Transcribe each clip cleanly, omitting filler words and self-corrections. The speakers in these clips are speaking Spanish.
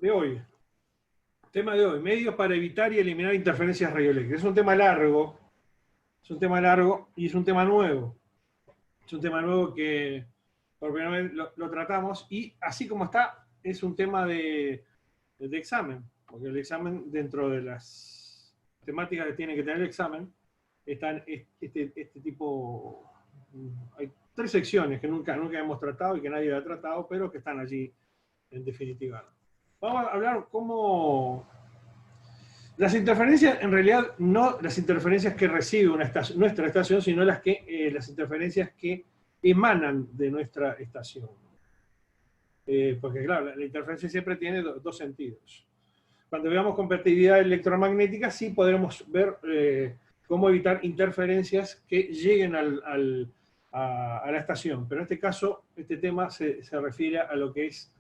de hoy. Tema de hoy, medios para evitar y eliminar interferencias radioeléctricas. Es un tema largo, y es un tema nuevo. Es un tema nuevo que por primera vez lo tratamos y así como está, es un tema de examen, porque el examen, dentro de las temáticas que tiene que tener el examen, están este tipo, hay 3 secciones que nunca hemos tratado y que nadie ha tratado, pero que están allí en definitiva. Vamos a hablar cómo las interferencias, en realidad, no las interferencias que recibe nuestra estación, sino las interferencias que emanan de nuestra estación. Porque claro, la interferencia siempre tiene dos sentidos. Cuando veamos compatibilidad electromagnética, sí podremos ver cómo evitar interferencias que lleguen a la estación. Pero en este caso, este tema se refiere a lo que es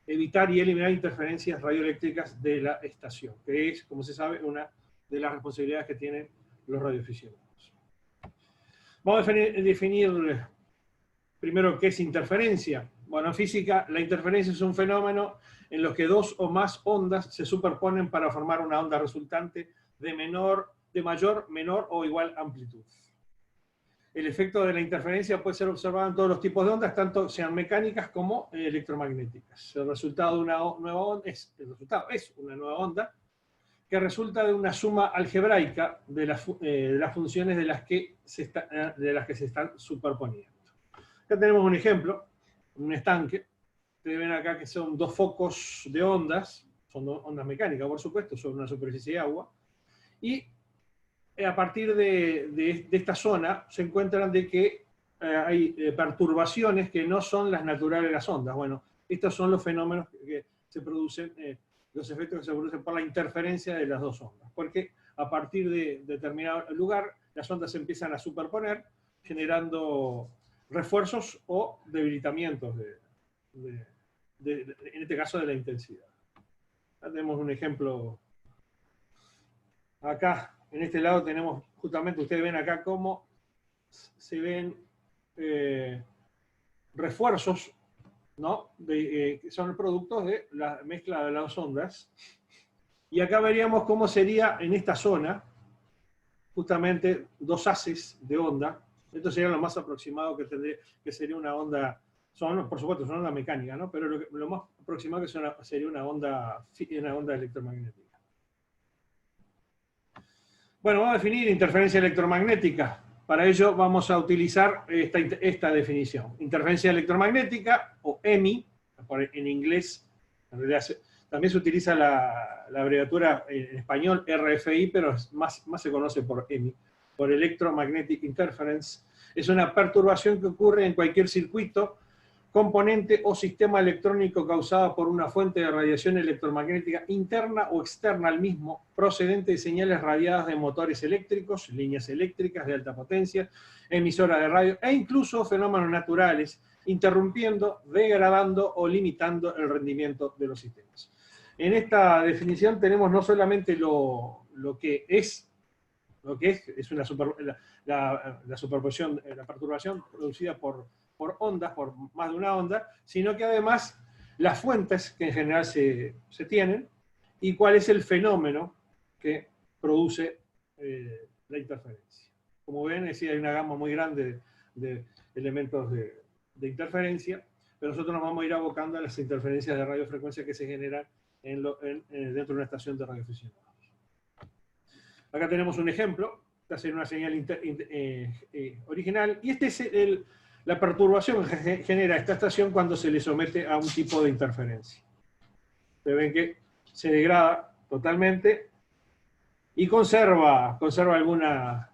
evitar y eliminar interferencias radioeléctricas de la estación, que es, como se sabe, una de las responsabilidades que tienen los radioaficionados. Vamos a definir primero qué es interferencia. Bueno, en física, la interferencia es un fenómeno en los que 2 o más ondas se superponen para formar una onda resultante de mayor, menor o igual amplitud. El efecto de la interferencia puede ser observado en todos los tipos de ondas, tanto sean mecánicas como electromagnéticas. El resultado de una nueva onda es una nueva onda que resulta de una suma algebraica de las funciones de las que se están superponiendo. Acá tenemos un ejemplo, un estanque. Ustedes ven acá que son 2 focos de ondas, son ondas mecánicas, por supuesto, sobre una superficie de agua, y a partir de esta zona se encuentran de que hay perturbaciones que no son las naturales de las ondas. Bueno, estos son los fenómenos que se producen, los efectos que se producen por la interferencia de las 2 ondas, porque a partir de determinado lugar las ondas se empiezan a superponer, generando refuerzos o debilitamientos en este caso de la intensidad. Acá tenemos un ejemplo. Acá, en este lado tenemos, justamente ustedes ven acá cómo se ven refuerzos, ¿no? Que son productos de la mezcla de las ondas. Y acá veríamos cómo sería en esta zona, justamente 2 haces de onda. Esto sería lo más aproximado que sería una onda, por supuesto, son ondas mecánicas, ¿no? Pero lo más aproximado que sería una onda electromagnética. Bueno, vamos a definir interferencia electromagnética. Para ello vamos a utilizar esta definición. Interferencia electromagnética, o EMI, en inglés, en realidad también se utiliza la abreviatura en español RFI, pero más se conoce por EMI, por Electromagnetic Interference. Es una perturbación que ocurre en cualquier circuito, componente o sistema electrónico causada por una fuente de radiación electromagnética interna o externa al mismo, procedente de señales radiadas de motores eléctricos, líneas eléctricas de alta potencia, emisoras de radio e incluso fenómenos naturales, interrumpiendo, degradando o limitando el rendimiento de los sistemas. En esta definición tenemos no solamente lo que es la superposición, la perturbación producida por ondas, por más de una onda, sino que además las fuentes que en general se tienen y cuál es el fenómeno que produce la interferencia. Como ven, hay una gama muy grande de elementos de interferencia, pero nosotros nos vamos a ir abocando a las interferencias de radiofrecuencia que se generan dentro de una estación de radioaficionados. Acá tenemos un ejemplo, esta sería una señal original, y esta es la perturbación que genera esta estación cuando se le somete a un tipo de interferencia. Ustedes ven que se totalmente y conserva alguna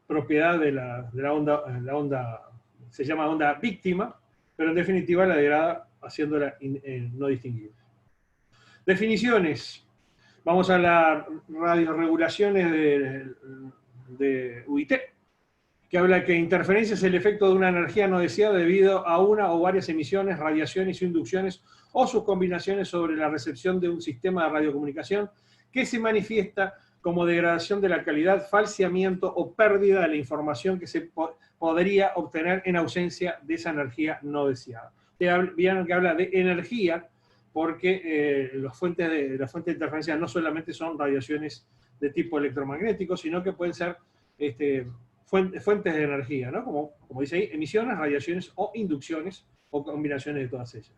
propiedad de la onda, se llama onda víctima, pero en definitiva la degrada haciéndola no distinguible. Definiciones. Vamos a las radioregulaciones de UIT, que habla que interferencia es el efecto de una energía no deseada debido a una o varias emisiones, radiaciones o inducciones o sus combinaciones sobre la recepción de un sistema de radiocomunicación que se manifiesta como degradación de la calidad, falseamiento o pérdida de la información que se podría obtener en ausencia de esa energía no deseada. Vieron que habla de energía, porque las fuentes de interferencia no solamente son radiaciones de tipo electromagnético, sino que pueden ser fuentes de energía, ¿no? Como dice ahí, emisiones, radiaciones o inducciones, o combinaciones de todas ellas.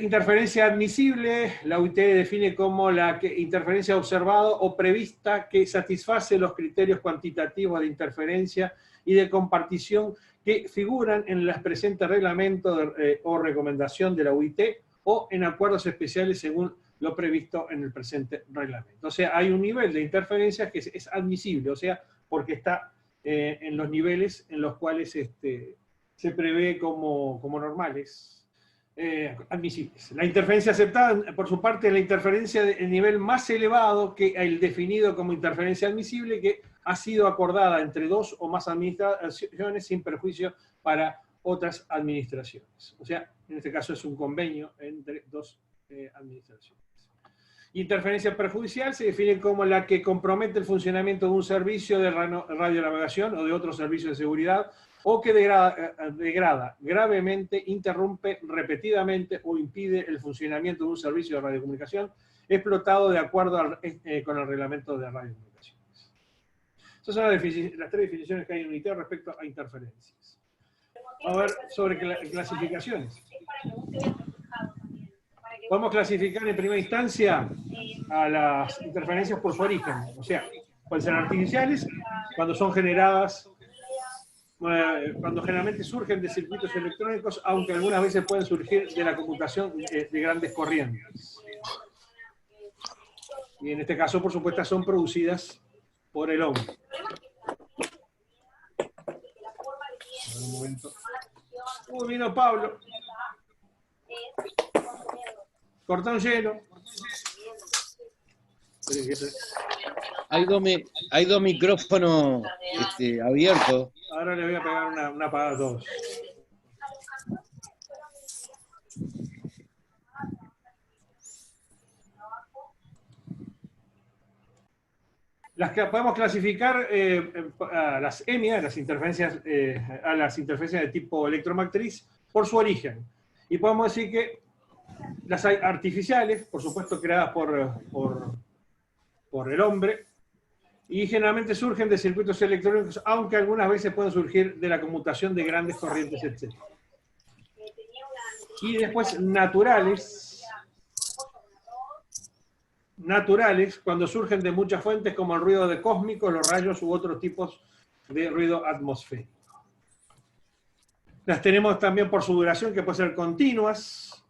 Interferencia admisible, la UIT define como la interferencia observada o prevista que satisface los criterios cuantitativos de interferencia y de compartición que figuran en el presente reglamento o recomendación de la UIT o en acuerdos especiales según lo previsto en el presente reglamento. O sea, hay un nivel de interferencia que es admisible, o sea, porque está en los niveles en los cuales se prevé como normales. Admisibles. La interferencia aceptada, por su parte, es la interferencia de nivel más elevado que el definido como interferencia admisible, que ha sido acordada entre dos o más administraciones sin perjuicio para otras administraciones. O sea, en este caso es un convenio entre dos administraciones. Interferencia perjudicial se define como la que compromete el funcionamiento de un servicio de radionavegación o de otro servicio de seguridad, o que degrada gravemente, interrumpe repetidamente o impide el funcionamiento de un servicio de radiocomunicación explotado de acuerdo con el reglamento de radiocomunicaciones. Esas son las tres definiciones que hay en UNIT respecto a interferencias. Vamos a ver sobre clasificaciones. Podemos clasificar en primera instancia a las interferencias por su origen, o sea, pueden ser artificiales, cuando son generadas, cuando generalmente surgen de circuitos electrónicos, aunque algunas veces pueden surgir de la computación de grandes corrientes. Y en este caso, por supuesto, son producidas por el hombre. Un momento. Vino Pablo. Cortón lleno. Hay dos micrófonos abiertos. Ahora le voy a pegar una apagada a todos. Las que podemos clasificar a las EMIA, a las interferencias de tipo electromatriz, por su origen. Y podemos decir que las hay artificiales, por supuesto creadas por el hombre, y generalmente surgen de circuitos electrónicos, aunque algunas veces pueden surgir de la conmutación de grandes corrientes, etc. Y después naturales, cuando surgen de muchas fuentes como el ruido de cósmico, los rayos u otros tipos de ruido atmosférico. Las tenemos también por su duración, que puede ser continuas,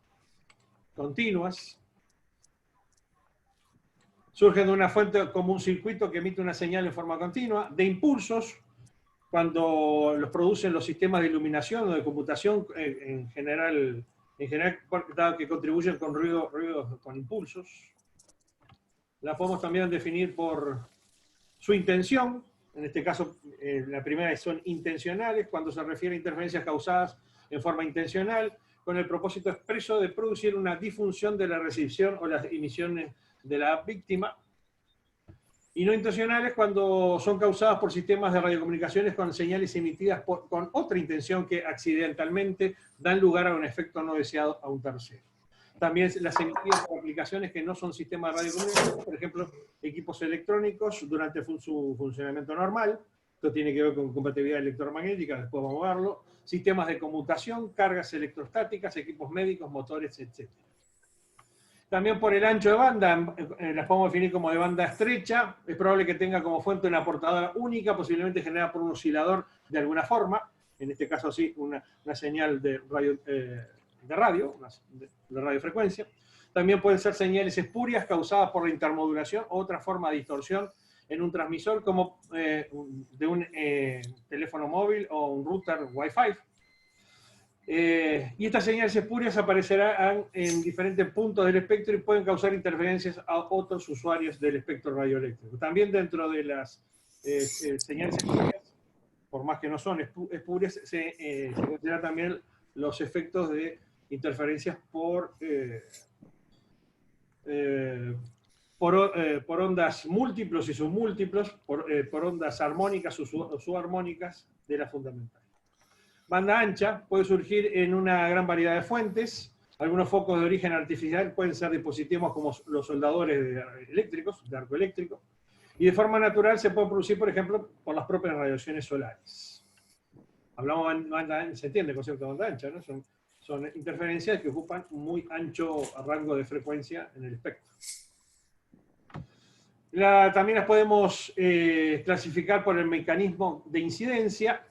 surgen de una fuente como un circuito que emite una señal en forma continua, de impulsos, cuando los producen los sistemas de iluminación o de computación en general que contribuyen con ruido con impulsos. La podemos también definir por su intención, en este caso la primera son intencionales, cuando se refiere a interferencias causadas en forma intencional, con el propósito expreso de producir una disfunción de la recepción o las emisiones de la víctima, y no intencionales cuando son causadas por sistemas de radiocomunicaciones con señales emitidas con otra intención que accidentalmente dan lugar a un efecto no deseado a un tercero. También las emitidas por aplicaciones que no son sistemas de radiocomunicación, por ejemplo, equipos electrónicos durante su funcionamiento normal. Esto tiene que ver con compatibilidad electromagnética, después vamos a verlo. Sistemas de conmutación, cargas electrostáticas, equipos médicos, motores, etc. También por el ancho de banda, las podemos definir como de banda estrecha. Es probable que tenga como fuente una portadora única, posiblemente generada por un oscilador de alguna forma. En este caso sí, una señal de radiofrecuencia. También pueden ser señales espurias causadas por la intermodulación o otra forma de distorsión en un transmisor, como de un teléfono móvil o un router Wi-Fi. Y estas señales espurias aparecerán en diferentes puntos del espectro y pueden causar interferencias a otros usuarios del espectro radioeléctrico. También dentro de las señales espurias, por más que no son espurias, se consideran también los efectos de interferencias por ondas múltiplos y submúltiplos, por ondas armónicas o subarmónicas de la fundamental. Banda ancha puede surgir en una gran variedad de fuentes, Algunos focos de origen artificial pueden ser dispositivos como los soldadores eléctricos, de arco eléctrico, y de forma natural se pueden producir, por ejemplo, por las propias radiaciones solares. Hablamos de banda ancha, se entiende el concepto de banda ancha, ¿no? Son interferencias que ocupan un muy ancho rango de frecuencia en el espectro. También las podemos clasificar por el mecanismo de incidencia,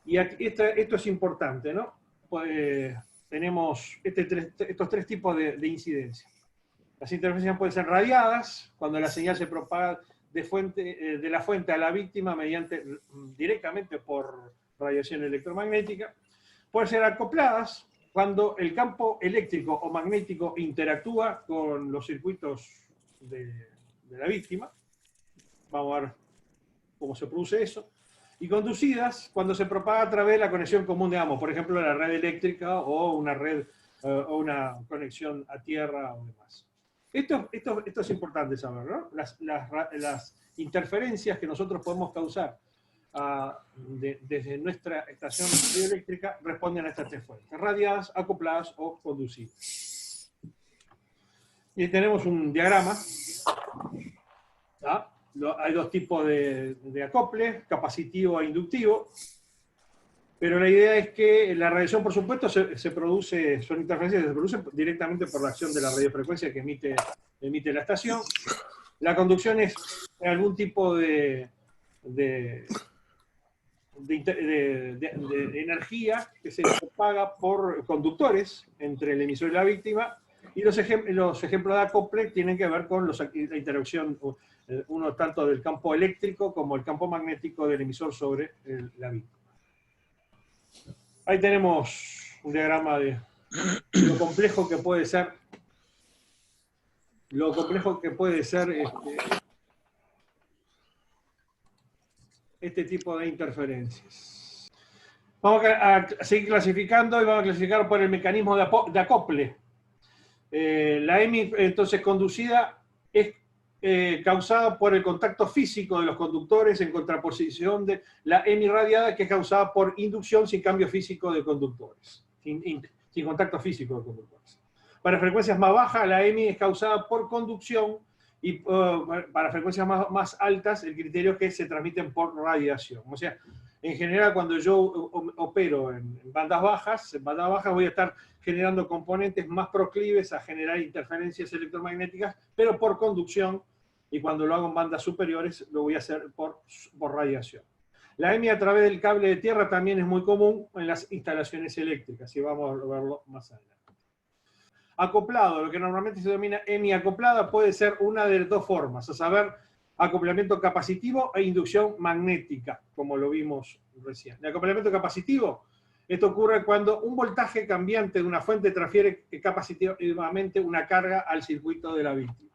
y esto es importante, ¿no? Pues, tenemos estos tres tipos de incidencia. Las interferencias pueden ser radiadas, cuando la señal se propaga de la fuente a la víctima directamente por radiación electromagnética. Pueden ser acopladas, cuando el campo eléctrico o magnético interactúa con los circuitos de la víctima. Vamos a ver cómo se produce eso. Y conducidas, cuando se propaga a través de la conexión común de ambos, por ejemplo, la red eléctrica o una red o una conexión a tierra o demás. Esto es importante saber, ¿no? Las interferencias que nosotros podemos causar desde nuestra estación radioeléctrica responden a estas tres fuentes: radiadas, acopladas o conducidas. Y tenemos un diagrama. ¿Ah? Hay dos tipos de acople, capacitivo e inductivo, pero la idea es que la radiación, por supuesto, son interferencias que se producen directamente por la acción de la radiofrecuencia que emite la estación. La conducción es algún tipo de energía que se propaga por conductores entre el emisor y la víctima, y los ejemplos de acople tienen que ver con la interacción, uno tanto del campo eléctrico como el campo magnético del emisor sobre la víctima. Ahí tenemos un diagrama de lo complejo que puede ser este tipo de interferencias. Vamos a seguir clasificando, y vamos a clasificar por el mecanismo de acople. La EMI, entonces, conducida es causada por el contacto físico de los conductores, en contraposición de la EMI radiada, que es causada por inducción sin cambio físico de conductores, sin contacto físico de conductores. Para frecuencias más bajas, la EMI es causada por conducción, y para frecuencias más altas, el criterio es que se transmiten por radiación. O sea, en general, cuando yo opero en bandas bajas voy a estar generando componentes más proclives a generar interferencias electromagnéticas, pero por conducción, y cuando lo hago en bandas superiores lo voy a hacer por radiación. La EMI a través del cable de tierra también es muy común en las instalaciones eléctricas, y vamos a verlo más adelante. Acoplado, lo que normalmente se denomina EMI acoplada, puede ser una de dos formas, a saber, acoplamiento capacitivo e inducción magnética, como lo vimos recién. El acoplamiento capacitivo, esto ocurre cuando un voltaje cambiante de una fuente transfiere capacitivamente una carga al circuito de la víctima.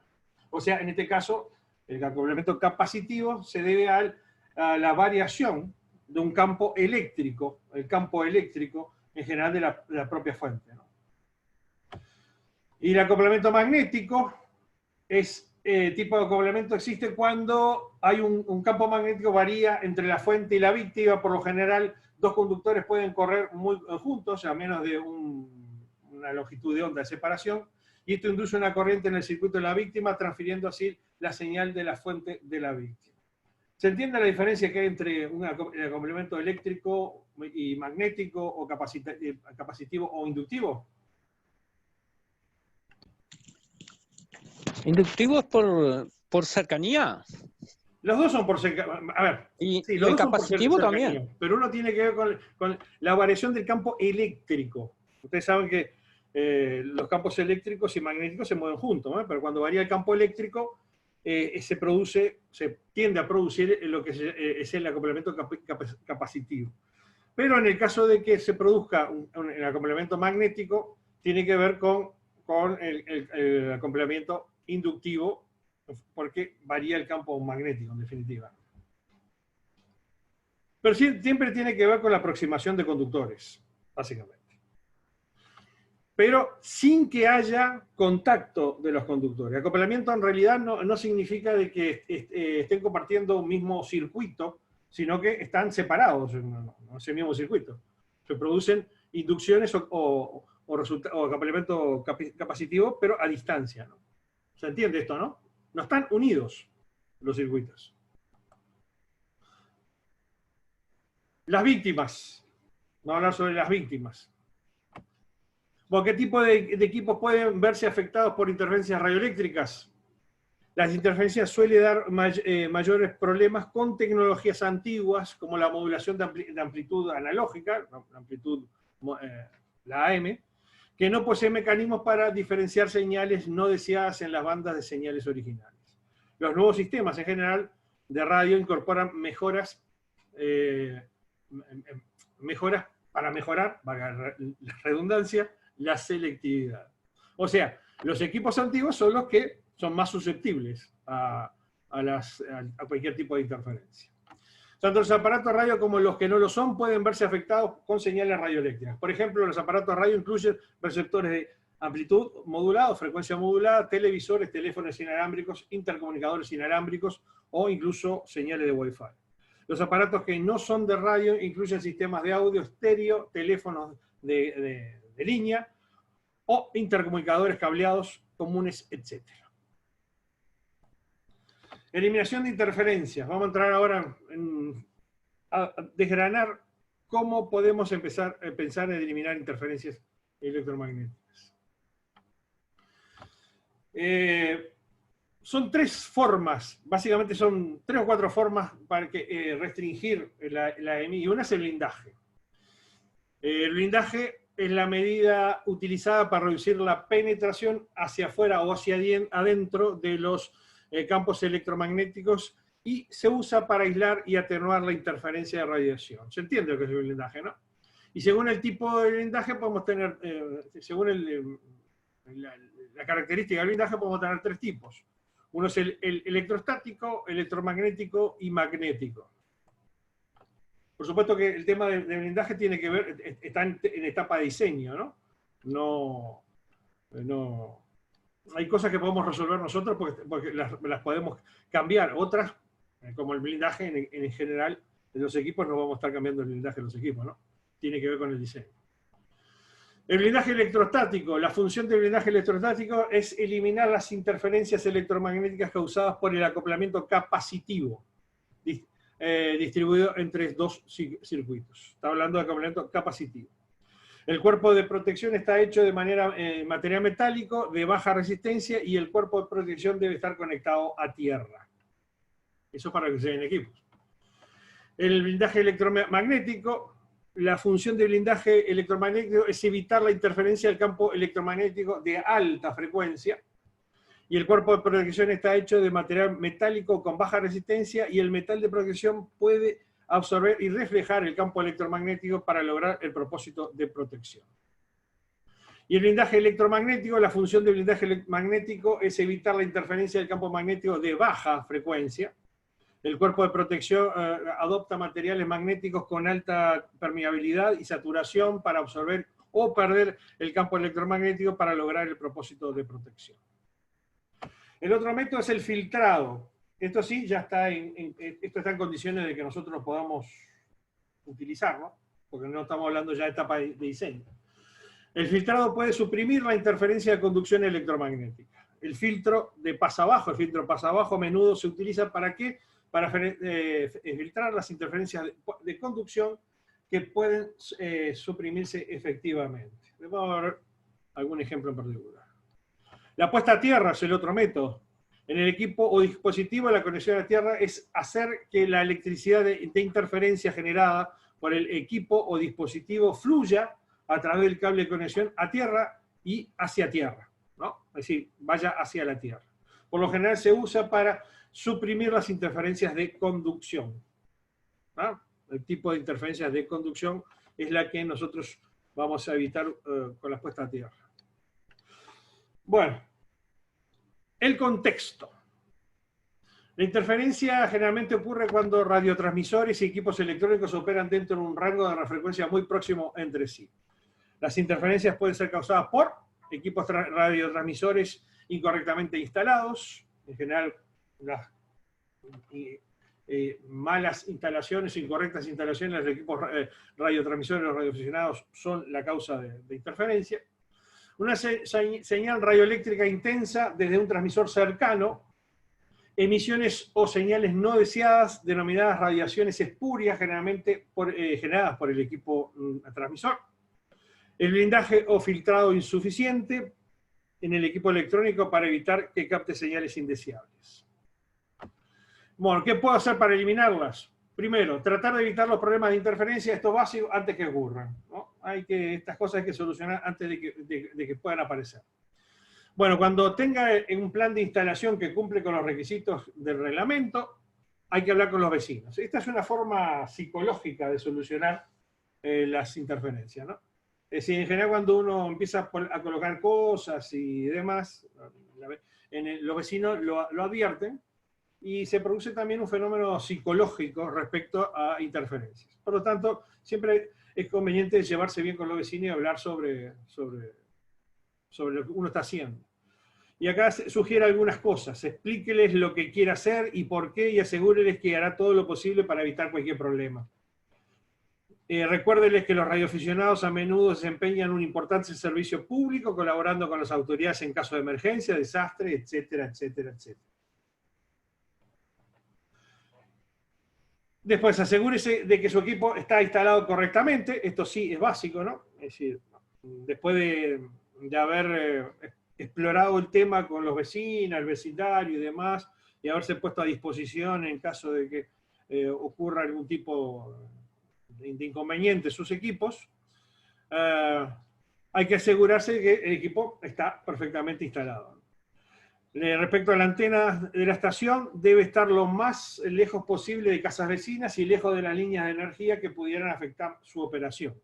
O sea, en este caso, el acoplamiento capacitivo se debe a la variación de un campo eléctrico, el campo eléctrico en general de la propia fuente, ¿no? Y el acoplamiento magnético tipo de acoplamiento existe cuando hay un campo magnético varía entre la fuente y la víctima. Por lo general, dos conductores pueden correr muy juntos, a menos de una longitud de onda de separación, y esto induce una corriente en el circuito de la víctima, transfiriendo así la señal de la fuente de la víctima. ¿Se entiende la diferencia que hay entre el acoplamiento eléctrico y magnético, o capacitivo o inductivo? Inductivo es por cercanía. Los dos son por cercanía. A ver, Y sí, los el dos son por capacitivo cercanía, también. pero uno tiene que ver con la variación del campo eléctrico. Ustedes saben que los campos eléctricos y magnéticos se mueven juntos, ¿no? Pero cuando varía el campo eléctrico, se tiende a producir lo que es el acoplamiento capacitivo. Pero en el caso de que se produzca el acoplamiento magnético, tiene que ver con el acoplamiento inductivo, porque varía el campo magnético, en definitiva. Pero siempre tiene que ver con la aproximación de conductores, básicamente. Pero sin que haya contacto de los conductores. Acoplamiento en realidad no significa de que estén compartiendo un mismo circuito, sino que están separados en ese mismo circuito. Se producen inducciones o o acoplamiento capacitivo, pero a distancia, ¿no? ¿Se entiende esto, no? No están unidos los circuitos. Las víctimas. Vamos a hablar sobre las víctimas. Bueno, ¿qué tipo de equipos pueden verse afectados por interferencias radioeléctricas? Las interferencias suelen dar mayores problemas con tecnologías antiguas, como la modulación de amplitud analógica, la amplitud, la AM, que no posee mecanismos para diferenciar señales no deseadas en las bandas de señales originales. Los nuevos sistemas, en general, de radio incorporan mejoras para mejorar, valga la redundancia, la selectividad. O sea, los equipos antiguos son los que son más susceptibles a cualquier tipo de interferencia. Tanto los aparatos radio como los que no lo son pueden verse afectados con señales radioeléctricas. Por ejemplo, los aparatos radio incluyen receptores de amplitud modulada, frecuencia modulada, televisores, teléfonos inalámbricos, intercomunicadores inalámbricos o incluso señales de Wi-Fi. Los aparatos que no son de radio incluyen sistemas de audio estéreo, teléfonos de línea o intercomunicadores cableados comunes, etc. Eliminación de interferencias. Vamos a entrar ahora a desgranar cómo podemos empezar a pensar en eliminar interferencias electromagnéticas. Son tres formas, básicamente son 3 o 4 formas para restringir la EMI, y una es el blindaje. El blindaje es la medida utilizada para reducir la penetración hacia afuera o hacia adentro de los campos electromagnéticos y se usa para aislar y atenuar la interferencia de radiación. ¿Se entiende lo que es el blindaje, no? Y según el tipo de blindaje podemos tener, según la característica del blindaje podemos tener 3 tipos. Uno es el electrostático, electromagnético y magnético. Por supuesto que el tema de blindaje tiene que ver, está en etapa de diseño, ¿no? No hay cosas que podemos resolver nosotros porque las podemos cambiar. Otras, como el blindaje en general, de los equipos no vamos a estar cambiando el blindaje de los equipos, ¿no? Tiene que ver con el diseño. El blindaje electrostático. La función del blindaje electrostático es eliminar las interferencias electromagnéticas causadas por el acoplamiento capacitivo, distribuido entre 2 circuitos. Está hablando de acoplamiento capacitivo. El cuerpo de protección está hecho de material metálico de baja resistencia y el cuerpo de protección debe estar conectado a tierra. Eso para que se den equipos. El blindaje electromagnético. La función del blindaje electromagnético es evitar la interferencia del campo electromagnético de alta frecuencia, y el cuerpo de protección está hecho de material metálico con baja resistencia, y el metal de protección puede absorber y reflejar el campo electromagnético para lograr el propósito de protección. Y el blindaje electromagnético, la función del blindaje magnético es evitar la interferencia del campo magnético de baja frecuencia. El cuerpo de protección adopta materiales magnéticos con alta permeabilidad y saturación para absorber o perder el campo electromagnético para lograr el propósito de protección. El otro método es el filtrado. Esto sí, ya está esto está en condiciones de que nosotros lo podamos utilizar, ¿no? Porque no estamos hablando ya de etapa de diseño. El filtrado puede suprimir la interferencia de conducción electromagnética. El filtro de pasabajo, a menudo se utiliza ¿para qué? Para filtrar las interferencias de conducción que pueden suprimirse efectivamente. Vamos a ver algún ejemplo en particular. La puesta a tierra es el otro método. En el equipo o dispositivo, la conexión a tierra es hacer que la electricidad de interferencia generada por el equipo o dispositivo fluya a través del cable de conexión a tierra y hacia tierra, ¿no? Es decir, vaya hacia la tierra. Por lo general se usa para suprimir las interferencias de conducción, ¿no? El tipo de interferencias de conducción es la que nosotros vamos a evitar con la puesta a tierra. Bueno, el contexto. La interferencia generalmente ocurre cuando radiotransmisores y equipos electrónicos operan dentro de un rango de frecuencia muy próximo entre sí. Las interferencias pueden ser causadas por equipos radiotransmisores incorrectamente instalados, en general las malas instalaciones, incorrectas instalaciones de equipos radiotransmisores o radioaficionados son la causa de interferencia. Una señal radioeléctrica intensa desde un transmisor cercano, emisiones o señales no deseadas denominadas radiaciones espurias, generalmente generadas por el equipo transmisor, el blindaje o filtrado insuficiente en el equipo electrónico para evitar que capte señales indeseables. Bueno, ¿qué puedo hacer para eliminarlas? Primero, tratar de evitar los problemas de interferencia, esto básico, antes que ocurran, ¿no? Estas cosas hay que solucionar antes de que puedan aparecer. Bueno, cuando tenga un plan de instalación que cumple con los requisitos del reglamento, hay que hablar con los vecinos. Esta es una forma psicológica de solucionar las interferencias, ¿no? Es decir, en general cuando uno empieza a colocar cosas y demás, los vecinos lo advierten, y se produce también un fenómeno psicológico respecto a interferencias. Por lo tanto, siempre es conveniente llevarse bien con los vecinos y hablar sobre lo que uno está haciendo. Y acá sugiere algunas cosas. Explíqueles lo que quiere hacer y por qué, y asegúreles que hará todo lo posible para evitar cualquier problema. Recuérdeles que los radioaficionados a menudo desempeñan un importante servicio público, colaborando con las autoridades en caso de emergencia, desastre, etcétera, etcétera, etcétera. Después, asegúrese de que su equipo está instalado correctamente. Esto sí es básico, ¿no? Es decir, después de haber explorado el tema con los vecinos, el vecindario y demás, y haberse puesto a disposición en caso de que ocurra algún tipo de inconveniente en sus equipos, hay que asegurarse de que el equipo está perfectamente instalado. Respecto a la antena de la estación, debe estar lo más lejos posible de casas vecinas y lejos de las líneas de energía que pudieran afectar su operación.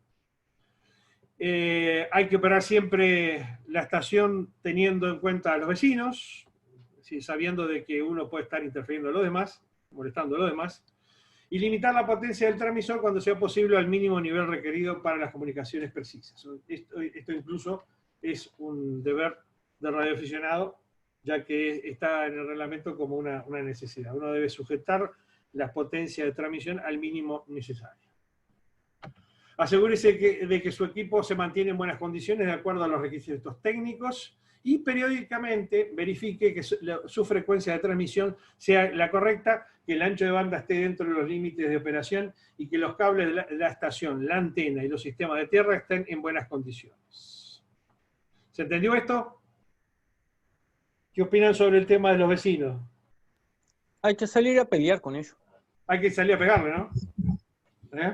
Hay que operar siempre la estación teniendo en cuenta a los vecinos, sabiendo de que uno puede estar interfiriendo a los demás, molestando a los demás, y limitar la potencia del transmisor cuando sea posible al mínimo nivel requerido para las comunicaciones precisas. Esto incluso es un deber del radioaficionado, ya que está en el reglamento como una necesidad. Uno debe sujetar las potencias de transmisión al mínimo necesario. Asegúrese de que su equipo se mantiene en buenas condiciones de acuerdo a los requisitos técnicos y periódicamente verifique que su frecuencia de transmisión sea la correcta, que el ancho de banda esté dentro de los límites de operación y que los cables de la estación, la antena y los sistemas de tierra estén en buenas condiciones. ¿Se entendió esto? ¿Qué opinan sobre el tema de los vecinos? Hay que salir a pelear con ellos. Hay que salir a pegarle, ¿no?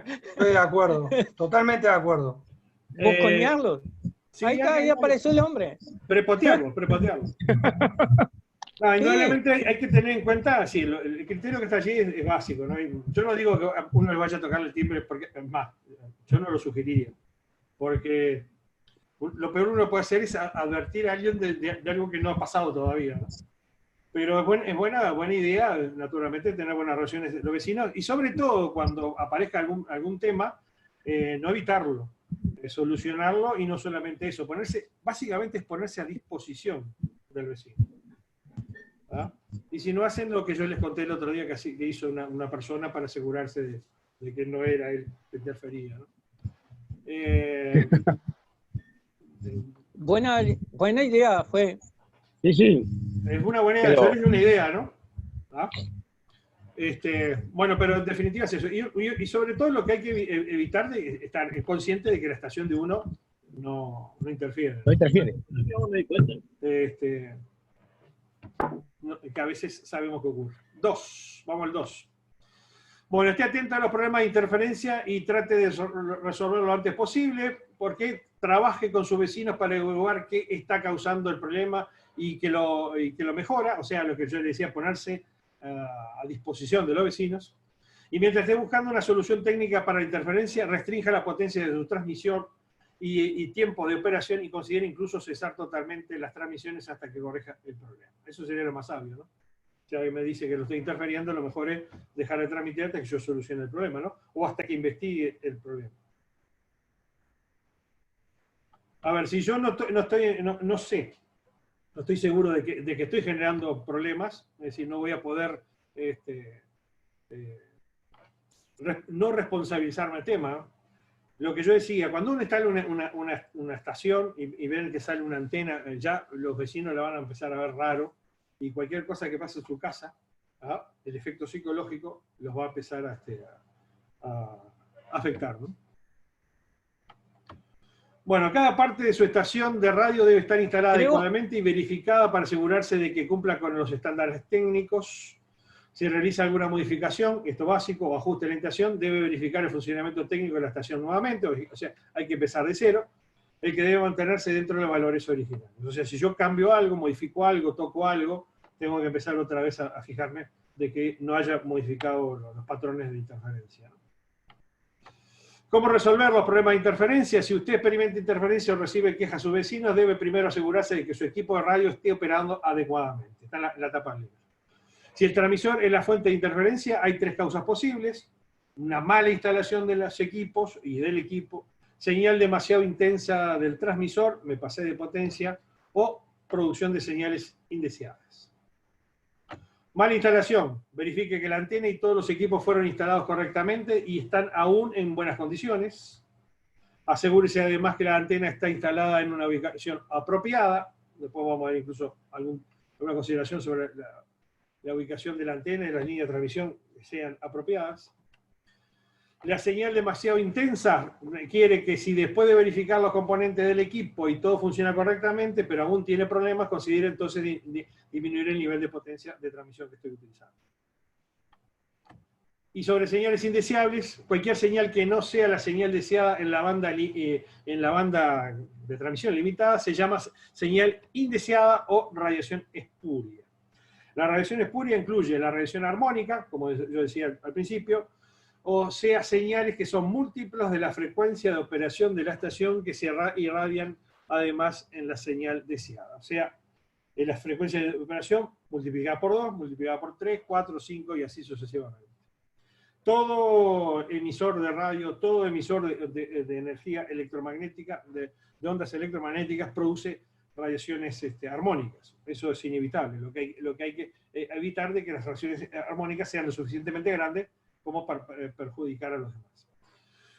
Estoy de acuerdo, totalmente de acuerdo. Bosconearlos. Sí, Ahí está, ahí apareció el hombre. Prepotearlo. No, indudablemente hay que tener en cuenta, sí, el criterio que está allí es básico, ¿no? Yo no digo que uno le vaya a tocar el timbre, porque, es más, yo no lo sugeriría, porque lo peor uno puede hacer es advertir a alguien de algo que no ha pasado todavía, ¿no? Pero es buena idea, naturalmente, tener buenas relaciones con los vecinos, y sobre todo cuando aparezca algún tema, no evitarlo, solucionarlo, y no solamente eso, básicamente es ponerse a disposición del vecino. ¿Ah? Y si no hacen lo que yo les conté el otro día que hizo una persona para asegurarse de que no era él que interfería, ¿no? Buena idea fue. Sí. Es una buena idea, Pero... es una idea, ¿no? ¿Ah? Bueno, pero en definitiva es eso. Y sobre todo lo que hay que evitar es estar consciente de que la estación de uno no interfiere. No interfiere. No me di cuenta. Que a veces sabemos que ocurre. Vamos al 2. Bueno, esté atento a los problemas de interferencia y trate de resolverlo lo antes posible, porque trabaje con sus vecinos para evaluar qué está causando el problema y que lo mejora, o sea, lo que yo le decía, ponerse a disposición de los vecinos. Y mientras esté buscando una solución técnica para la interferencia, restrinja la potencia de su transmisión y tiempo de operación, y considera incluso cesar totalmente las transmisiones hasta que corrija el problema. Eso sería lo más sabio, ¿no? Si alguien me dice que lo estoy interfiriendo, lo mejor es dejar de transmitir hasta que yo solucione el problema, ¿no? O hasta que investigue el problema. A ver, si yo no estoy seguro de que estoy generando problemas, es decir, no voy a poder no responsabilizarme del tema, lo que yo decía, cuando uno instala una estación y ven que sale una antena, ya los vecinos la van a empezar a ver raro, y cualquier cosa que pase en su casa, el efecto psicológico los va a empezar a afectar, ¿no? Bueno, cada parte de su estación de radio debe estar instalada adecuadamente y verificada para asegurarse de que cumpla con los estándares técnicos. Si realiza alguna modificación, esto básico, o ajuste de la estación, debe verificar el funcionamiento técnico de la estación nuevamente, o sea, hay que empezar de cero, el que debe mantenerse dentro de los valores originales. O sea, si yo cambio algo, modifico algo, toco algo, tengo que empezar otra vez a fijarme de que no haya modificado los patrones de interferencia, ¿no? ¿Cómo resolver los problemas de interferencia? Si usted experimenta interferencia o recibe quejas a sus vecinos, debe primero asegurarse de que su equipo de radio esté operando adecuadamente. Está en la tapa libre. Si el transmisor es la fuente de interferencia, hay 3 causas posibles: una mala instalación de los equipos y del equipo, señal demasiado intensa del transmisor, me pasé de potencia, o producción de señales indeseadas. Mala instalación. Verifique que la antena y todos los equipos fueron instalados correctamente y están aún en buenas condiciones. Asegúrese además que la antena está instalada en una ubicación apropiada. Después vamos a ver incluso alguna consideración sobre la ubicación de la antena y las líneas de transmisión que sean apropiadas. La señal demasiado intensa requiere que, si después de verificar los componentes del equipo y todo funciona correctamente, pero aún tiene problemas, considere entonces disminuir el nivel de potencia de transmisión que estoy utilizando. Y sobre señales indeseables, cualquier señal que no sea la señal deseada en la banda de transmisión limitada se llama señal indeseada o radiación espuria. La radiación espuria incluye la radiación armónica, como yo decía al principio, o sea, señales que son múltiplos de la frecuencia de operación de la estación que se irradian además en la señal deseada. O sea, en la frecuencia de operación multiplicada por 2, multiplicada por 3, 4, 5 y así sucesivamente. Todo emisor de radio, todo emisor de energía electromagnética, de ondas electromagnéticas, produce radiaciones armónicas. Eso es inevitable. Lo que hay que evitar de que las radiaciones armónicas sean lo suficientemente grandes como para perjudicar a los demás.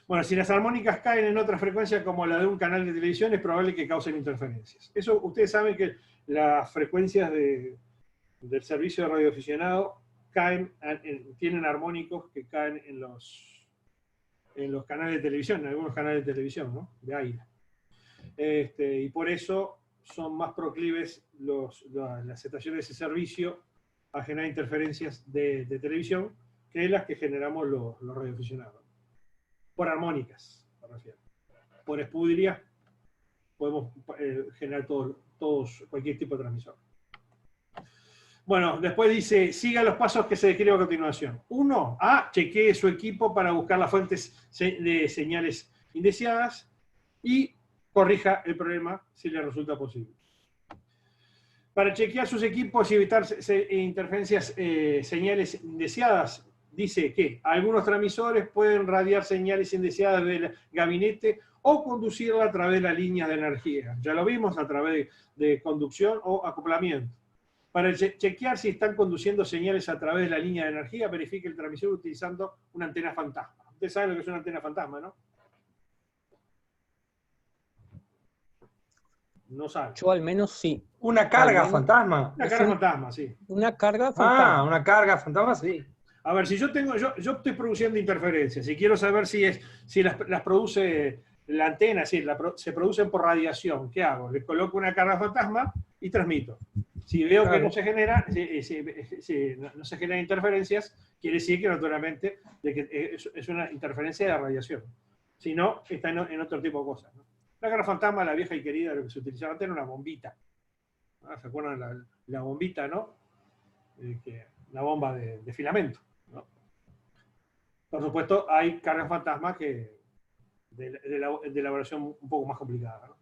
Bueno, si las armónicas caen en otra frecuencia como la de un canal de televisión, es probable que causen interferencias. Eso, ustedes saben que las frecuencias del servicio de radioaficionado tienen armónicos que caen en los canales de televisión, en algunos canales de televisión, ¿no? De aire. Y por eso son más proclives las estaciones de ese servicio a generar interferencias de televisión que las que generamos los radioaficionados. Por armónicas, me refiero. Por espuria podemos generar cualquier tipo de transmisor. Bueno, después dice, siga los pasos que se describen a continuación. 1. Chequee su equipo para buscar las fuentes de señales indeseadas y corrija el problema si le resulta posible. Para chequear sus equipos y evitar interferencias, señales indeseadas, dice que algunos transmisores pueden radiar señales indeseadas del gabinete o conducirla a través de las líneas de energía. Ya lo vimos, a través de conducción o acoplamiento. Para chequear si están conduciendo señales a través de la línea de energía, verifique el transmisor utilizando una antena fantasma. Ustedes saben lo que es una antena fantasma, ¿no? No saben. Yo al menos sí. ¿Una carga fantasma? Una carga fantasma, sí. Una carga fantasma. Una carga fantasma, sí. A ver, si yo estoy produciendo interferencias y quiero saber si las produce la antena, se producen por radiación, ¿qué hago? Le coloco una carga fantasma y transmito. Si veo que no se genera, no se generan interferencias, quiere decir que naturalmente es una interferencia de radiación. Si no, está en otro tipo de cosas, ¿no? La carga fantasma, la vieja y querida, lo que se utilizaba antes era una bombita. ¿Se acuerdan la bombita, no? La bomba de filamento, ¿no? Por supuesto, hay cargas fantasmas de elaboración un poco más complicada, ¿no?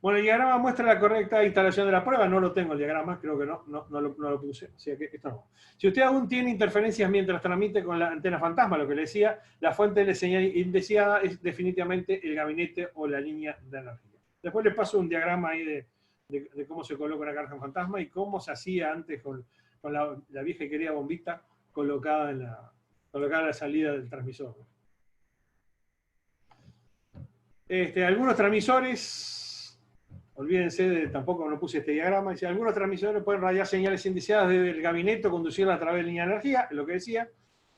Bueno, el diagrama muestra la correcta instalación de la prueba. No lo tengo el diagrama, creo que no lo puse. O sea que esto no. Si usted aún tiene interferencias mientras transmite con la antena fantasma, lo que le decía, la fuente de señal indeseada es definitivamente el gabinete o la línea de energía. Después les paso un diagrama ahí de cómo se coloca una carga fantasma y cómo se hacía antes con la vieja y querida bombita colocada en la salida del transmisor. Algunos transmisores, olvídense de, tampoco no puse este diagrama, dice, algunos transmisores pueden radiar señales indeseadas desde el gabinete o conducirlas a través de línea de energía, es lo que decía.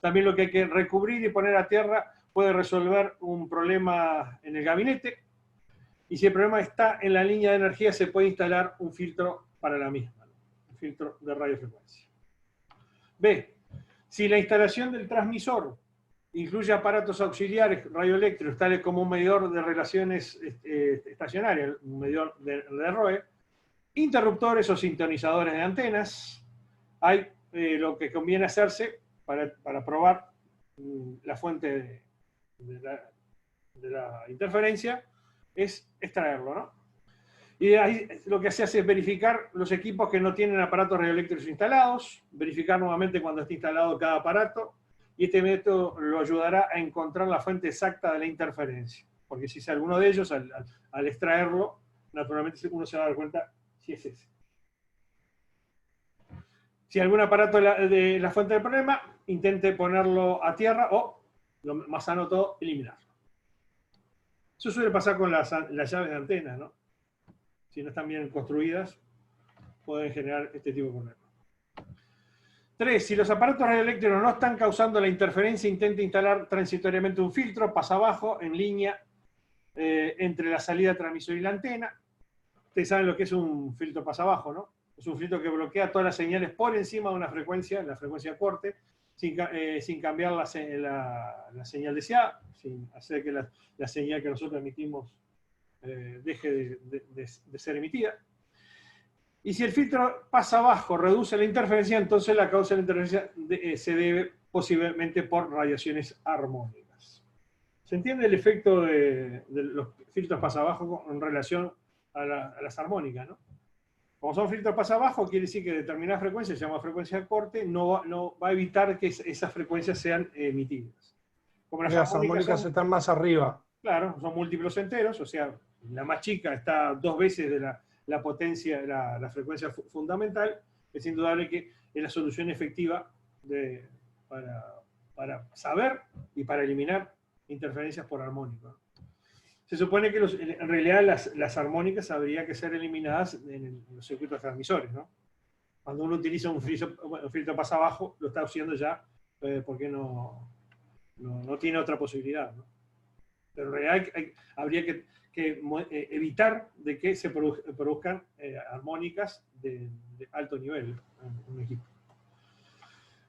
También lo que hay que recubrir y poner a tierra puede resolver un problema en el gabinete. Y si el problema está en la línea de energía, se puede instalar un filtro para la misma, ¿no? Un filtro de radiofrecuencia. B. Si la instalación del transmisor incluye aparatos auxiliares radioeléctricos, tales como un medidor de relaciones estacionarias, un medidor de ROE, interruptores o sintonizadores de antenas, hay lo que conviene hacerse para probar la fuente de la interferencia, es extraerlo, ¿no? Y de ahí lo que se hace es verificar los equipos que no tienen aparatos radioeléctricos instalados, verificar nuevamente cuando esté instalado cada aparato, y este método lo ayudará a encontrar la fuente exacta de la interferencia. Porque si es alguno de ellos, al extraerlo, naturalmente uno se va a dar cuenta si es ese. Si algún aparato de la fuente del problema, intente ponerlo a tierra o, lo más sano todo, eliminarlo. Eso suele pasar con las llaves de antena, ¿no? Si no están bien construidas, pueden generar este tipo de problemas. 3. Si los aparatos radioeléctricos no están causando la interferencia, intente instalar transitoriamente un filtro pasabajo en línea entre la salida del transmisor y la antena. Ustedes saben lo que es un filtro pasabajo, ¿no? Es un filtro que bloquea todas las señales por encima de una frecuencia, la frecuencia de corte, sin cambiar la señal deseada, sin hacer que la señal que nosotros emitimos deje de ser emitida. Y si el filtro pasa abajo, reduce la interferencia, entonces la causa de la interferencia se debe posiblemente por radiaciones armónicas. ¿Se entiende el efecto de los filtros pasa abajo en relación a las armónicas, ¿no? Como son filtros pasa abajo, quiere decir que determinada frecuencia, se llama frecuencia de corte, no va a evitar que esas frecuencias sean emitidas. Como las armónicas están más arriba. Claro, son múltiplos enteros, o sea, la más chica está 2 veces de la potencia, la frecuencia fundamental. Es indudable que es la solución efectiva para saber y para eliminar interferencias por armónico. Se supone que en realidad las armónicas habría que ser eliminadas en los circuitos transmisores, ¿no? Cuando uno utiliza un filtro pasa abajo, lo está haciendo ya porque no tiene otra posibilidad, ¿no? Pero en realidad habría que evitar de que se produzcan armónicas de alto nivel en un equipo.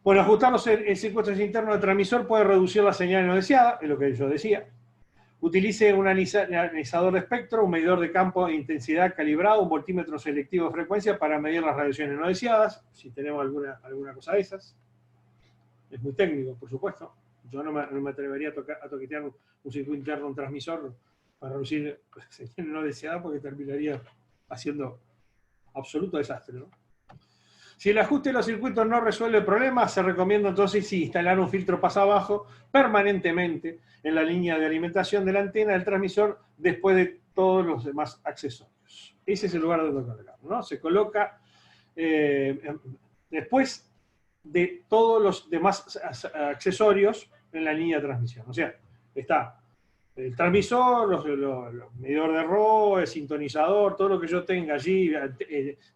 Bueno, ajustar el circuito interno del transmisor puede reducir la señal no deseada, es lo que yo decía. Utilice un analizador de espectro, un medidor de campo de intensidad calibrado, un voltímetro selectivo de frecuencia para medir las radiaciones no deseadas, si tenemos alguna cosa de esas. Es muy técnico, por supuesto. Yo no me atrevería a toquetear un circuito interno, un transmisor, para reducir señal no deseada, porque terminaría haciendo absoluto desastre, ¿no? Si el ajuste de los circuitos no resuelve el problema, se recomienda entonces instalar un filtro pasa abajo permanentemente en la línea de alimentación de la antena del transmisor después de todos los demás accesorios. Ese es el lugar donde colocarlo, ¿no? Se coloca después de todos los demás accesorios en la línea de transmisión. O sea, está el transmisor, los medidor de ROE, el sintonizador, todo lo que yo tenga allí,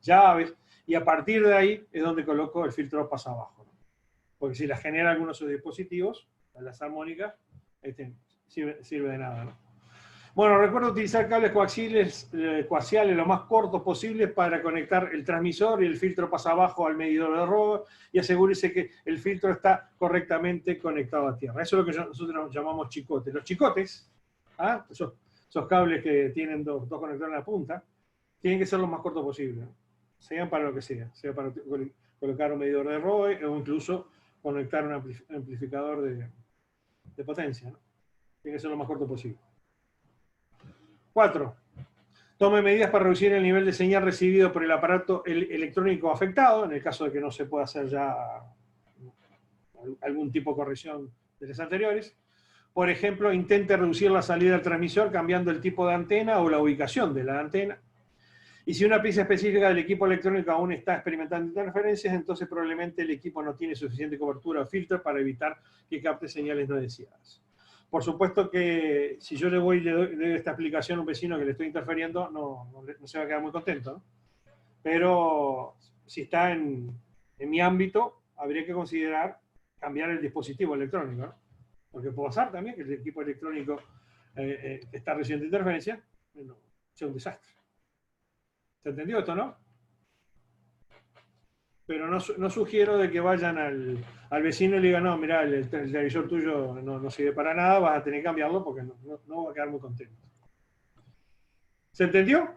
llaves, y a partir de ahí es donde coloco el filtro pasa abajo, ¿no? Porque si la genera algunos de sus dispositivos, las armónicas, sirve de nada, ¿no? Bueno, recuerda utilizar cables coaxiales lo más cortos posibles para conectar el transmisor y el filtro pasa abajo al medidor de ROE y asegúrese que el filtro está correctamente conectado a tierra. Eso es lo que nosotros llamamos chicotes. Los chicotes, esos cables que tienen dos conectores en la punta, tienen que ser lo más cortos posible, ¿no? Sean para lo que sea para colocar un medidor de ROE o incluso conectar un amplificador de potencia, ¿no? Tiene que ser lo más corto posible. 4. Tome medidas para reducir el nivel de señal recibido por el aparato electrónico afectado, en el caso de que no se pueda hacer ya algún tipo de corrección de las anteriores. Por ejemplo, intente reducir la salida del transmisor cambiando el tipo de antena o la ubicación de la antena. Y si una pieza específica del equipo electrónico aún está experimentando interferencias, entonces probablemente el equipo no tiene suficiente cobertura o filtro para evitar que capte señales no deseadas. Por supuesto que si yo le doy esta explicación a un vecino que le estoy interfiriendo, no se va a quedar muy contento, ¿no? Pero si está en mi ámbito, habría que considerar cambiar el dispositivo electrónico, ¿no? Porque puede pasar también que el equipo electrónico que está recibiendo interferencia, bueno, sea un desastre. ¿Se entendió esto, no? Pero no sugiero de que vayan al vecino y le digan, no, mirá, el televisor tuyo no sirve para nada, vas a tener que cambiarlo porque no va a quedar muy contento. ¿Se entendió?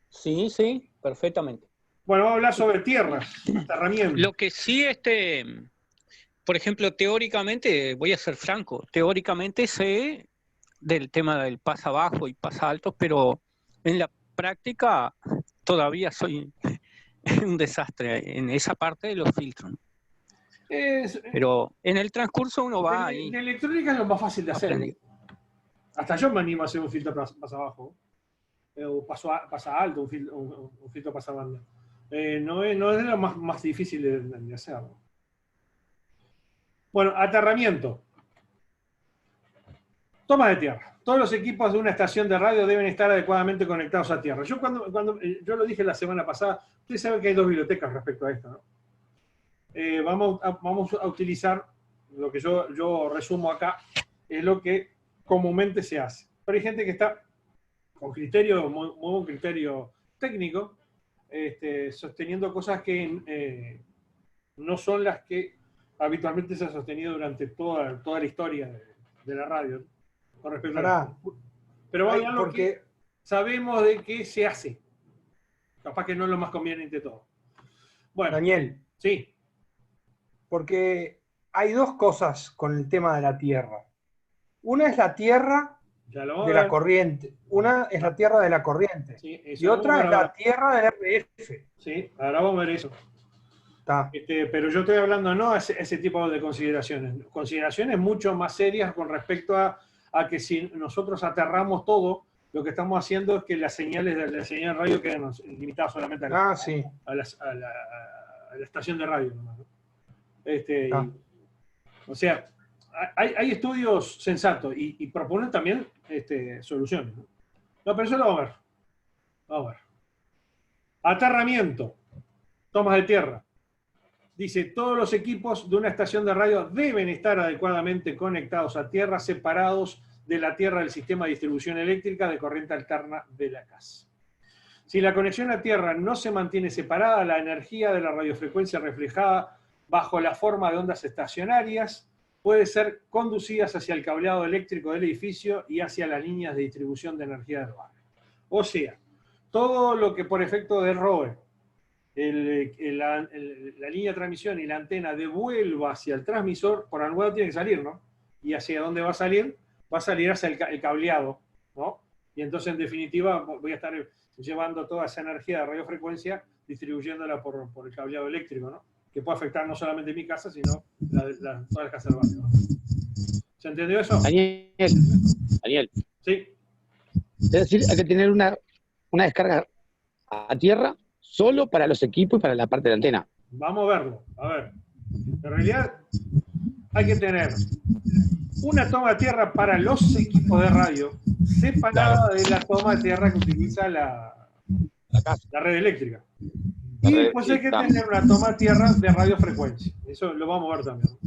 Sí, perfectamente. Bueno, vamos a hablar sobre tierras, aterramiento. Lo que sí, por ejemplo, teóricamente, voy a ser franco, teóricamente sé del tema del pasa bajo y pasa alto, pero en la práctica todavía soy un desastre en esa parte de los filtros. Pero en el transcurso uno va ahí. En electrónica es lo más fácil de hacer. Hasta yo me animo a hacer un filtro pasa bajo, o pasa alto, un filtro pasa banda. No es lo más difícil de hacerlo. Bueno, aterramiento. Toma de tierra. Todos los equipos de una estación de radio deben estar adecuadamente conectados a tierra. Yo yo lo dije la semana pasada, ustedes saben que hay dos bibliotecas respecto a esto, ¿no? Vamos a utilizar lo que yo resumo acá, es lo que comúnmente se hace. Pero hay gente que está con criterio, muy buen criterio técnico, sosteniendo cosas que no son las que habitualmente se ha sostenido durante toda la historia de la radio. Con respecto a pero vamos a hablar lo que sabemos de qué se hace. Capaz que no es lo más conveniente de todo. Bueno, Daniel. Sí. Porque hay dos cosas con el tema de la Tierra. Una es la Tierra de la corriente. Una es la Tierra de la corriente. Sí, y otra es la Tierra del RF. Sí, ahora vamos a ver eso. Pero yo estoy hablando no a ese tipo de consideraciones. Consideraciones mucho más serias con respecto a que si nosotros aterramos todo, lo que estamos haciendo es que las señales de la señal de radio queden limitadas solamente a la estación de radio. ¿No? O sea, hay estudios sensatos y proponen también soluciones. No, pero eso lo vamos a ver. Vamos a ver. Aterramiento. Tomas de tierra. Dice, todos los equipos de una estación de radio deben estar adecuadamente conectados a tierra, separados de la tierra del sistema de distribución eléctrica de corriente alterna de la casa. Si la conexión a tierra no se mantiene separada, la energía de la radiofrecuencia reflejada bajo la forma de ondas estacionarias puede ser conducida hacia el cableado eléctrico del edificio y hacia las líneas de distribución de energía del barrio. O sea, todo lo que por efecto de ROE la línea de transmisión y la antena devuelva hacia el transmisor, por algún lado tiene que salir, ¿no? ¿Y hacia dónde va a salir? Va a salir hacia el cableado, ¿no? Y entonces, en definitiva, voy a estar llevando toda esa energía de radiofrecuencia, distribuyéndola por el cableado eléctrico, ¿no? Que puede afectar no solamente mi casa, sino todas las casas del barrio, ¿no? ¿Se entendió eso? Daniel. Sí. Es decir, hay que tener una descarga a tierra solo para los equipos y para la parte de la antena. Vamos a verlo. A ver. En realidad, hay que tener una toma de tierra para los equipos de radio separada de la toma de tierra que utiliza la red eléctrica. Y después hay que tener una toma de tierra de radiofrecuencia. Eso lo vamos a ver también.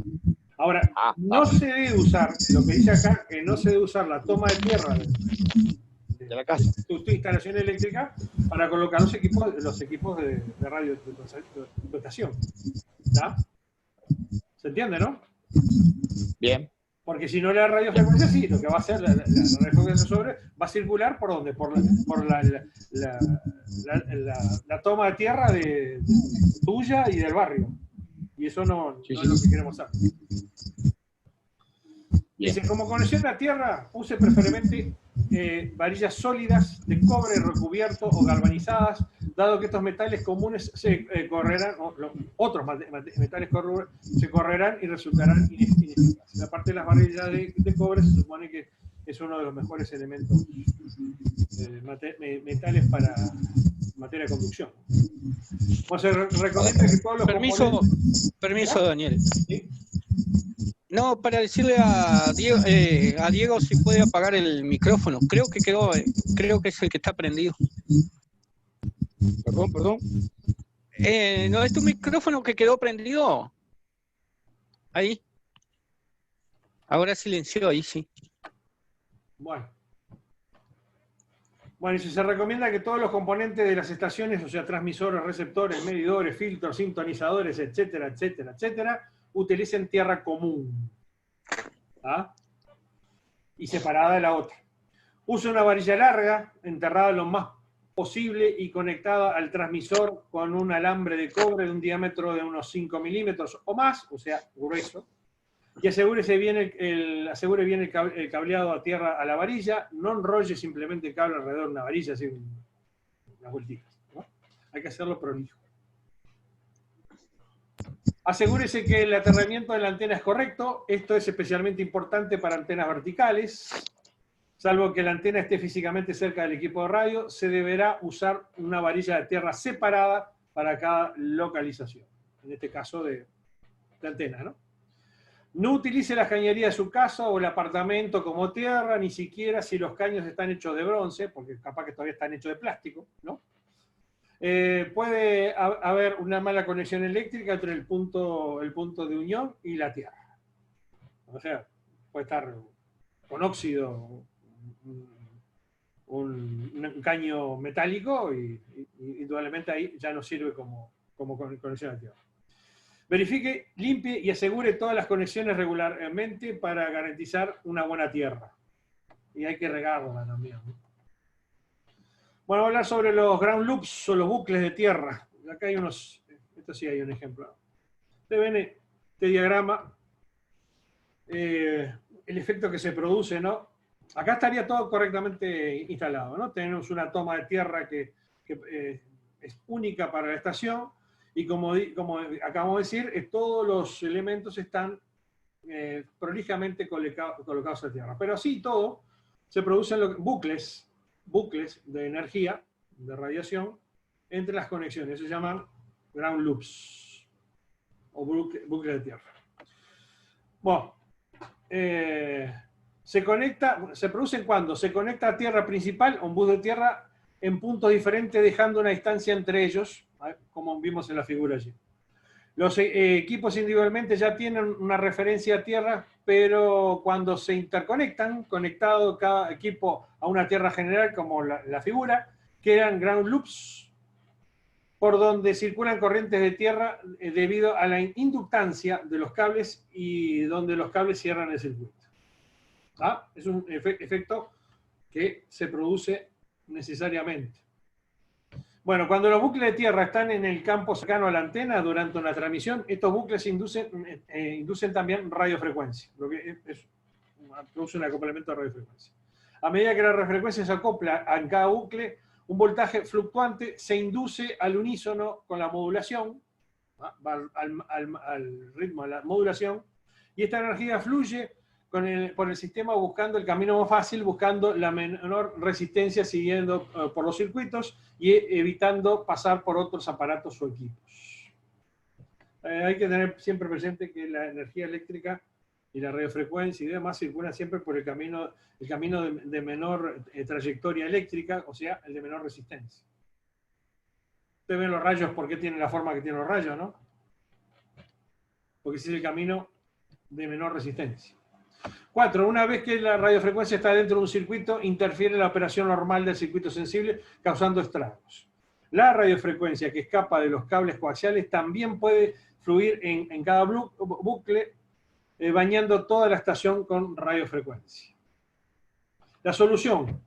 Ahora, no se debe usar, lo que dice acá, que no se debe usar la toma de tierra de la casa, tu instalación eléctrica para colocar los equipos de radio de tu estación. ¿Está? ¿Se entiende, no? Bien. Porque si no la radiofrecuencia, sí, lo que va a hacer la radiofrecuencia va a circular por ¿dónde? Por la toma de tierra tuya y del barrio. Y eso no es lo que queremos hacer. Dice, como conexión a tierra, use preferiblemente varillas sólidas de cobre recubierto o galvanizadas, dado que estos metales comunes se correrán, otros metales se correrán y resultarán ineficaces. Aparte de las varillas de cobre, se supone que es uno de los mejores elementos metales para materia de conducción. O se recomienda que todos los Permiso, Daniel. ¿Sí? No, para decirle a Diego si puede apagar el micrófono. Creo que es el que está prendido. Perdón. ¿No es tu micrófono que quedó prendido? Ahí. Ahora silenció, ahí sí. Bueno, y se recomienda que todos los componentes de las estaciones, o sea, transmisores, receptores, medidores, filtros, sintonizadores, etcétera, etcétera, etcétera, utilicen tierra común. ¿Ah? Y separada de la otra. Use una varilla larga, enterrada lo más posible y conectada al transmisor con un alambre de cobre de un diámetro de unos 5 milímetros o más, o sea, grueso. Y asegure bien el cableado a tierra a la varilla, no enrolle simplemente el cable alrededor de una varilla, así unas vueltitas, ¿no? Hay que hacerlo prolijo. Asegúrese que el aterramiento de la antena es correcto. Esto es especialmente importante para antenas verticales. Salvo que la antena esté físicamente cerca del equipo de radio, se deberá usar una varilla de tierra separada para cada localización. En este caso de antena, ¿no? No utilice la cañería de su casa o el apartamento como tierra, ni siquiera si los caños están hechos de bronce, porque capaz que todavía están hechos de plástico, ¿no? Puede haber una mala conexión eléctrica entre el punto de unión y la tierra. O sea, puede estar con óxido un caño metálico y indudablemente ahí ya no sirve como conexión a la tierra. Verifique, limpie y asegure todas las conexiones regularmente para garantizar una buena tierra. Y hay que regarla también, ¿no? Bueno, voy a hablar sobre los ground loops o los bucles de tierra. Acá hay unos, esto sí hay un ejemplo. Ustedes ven este diagrama, el efecto que se produce, ¿no? Acá estaría todo correctamente instalado, ¿no? Tenemos una toma de tierra que es única para la estación y como acabamos de decir, todos los elementos están prolijamente colocados en tierra. Pero así todo, se producen bucles de energía, de radiación, entre las conexiones. Se llaman ground loops o bucles de tierra. Bueno, se producen cuando se conecta a tierra principal, a un bus de tierra, en puntos diferentes, dejando una distancia entre ellos, como vimos en la figura allí. Los equipos individualmente ya tienen una referencia a tierra, pero cuando se interconectan, conectado cada equipo a una tierra general, como la figura, quedan ground loops por donde circulan corrientes de tierra debido a la inductancia de los cables y donde los cables cierran el circuito. ¿Ah? Es un efecto que se produce necesariamente. Bueno, cuando los bucles de tierra están en el campo cercano a la antena durante una transmisión, estos bucles inducen también radiofrecuencia, lo que produce un acoplamiento de radiofrecuencia. A medida que la radiofrecuencia se acopla en cada bucle, un voltaje fluctuante se induce al unísono con la modulación, va al ritmo de la modulación, y esta energía fluye por el sistema buscando el camino más fácil, buscando la menor resistencia, siguiendo por los circuitos y evitando pasar por otros aparatos o equipos. Hay que tener siempre presente que la energía eléctrica y la radiofrecuencia y demás circulan siempre por el camino de menor trayectoria eléctrica, o sea, el de menor resistencia. Ustedes ven los rayos, ¿por qué tienen la forma que tienen los rayos, no? Porque ese es el camino de menor resistencia. 4. Una vez que la radiofrecuencia está dentro de un circuito, interfiere en la operación normal del circuito sensible, causando estragos. La radiofrecuencia que escapa de los cables coaxiales también puede fluir en cada bucle, bañando toda la estación con radiofrecuencia. La solución: